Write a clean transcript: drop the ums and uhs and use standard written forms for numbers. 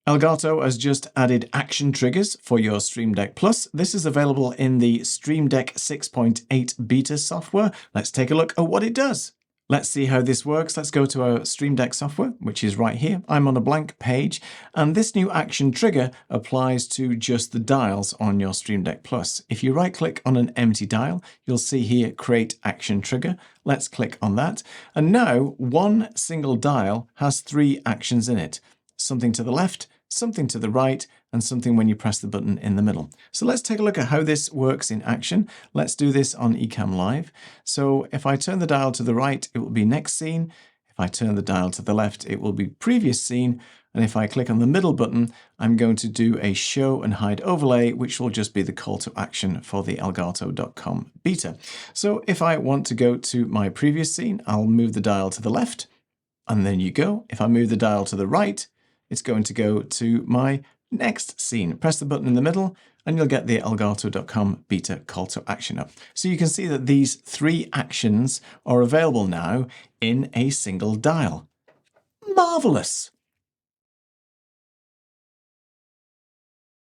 Elgato has just added action triggers for your Streamdeck Plus. This is available in the Streamdeck 6.8 beta software. Let's take a look at what it does. Let's see how this works. Let's go to our Streamdeck software, which is right here. I'm on a blank page, and this new action trigger applies to just the dials on your Streamdeck Plus. If you right-click on an empty dial, you'll see here, Create Action Trigger. Let's click on that. And now, one single dial has 3 actions in it. Something to the left, something to the right, and something when you press the button in the middle. So let's take a look at how this works in action. Let's do this on Ecamm Live. So if I turn the dial to the right, it will be next scene. If I turn the dial to the left, it will be previous scene. And if I click on the middle button, I'm going to do a show and hide overlay, which will just be the call to action for the Elgato.com beta. So if I want to go to my previous scene, I'll move the dial to the left. And then you go. If I move the dial to the right, it's going to go to my next scene. Press the button in the middle and you'll get the Elgato.com beta call to action up. So you can see that these 3 actions are available now in a single dial. Marvelous!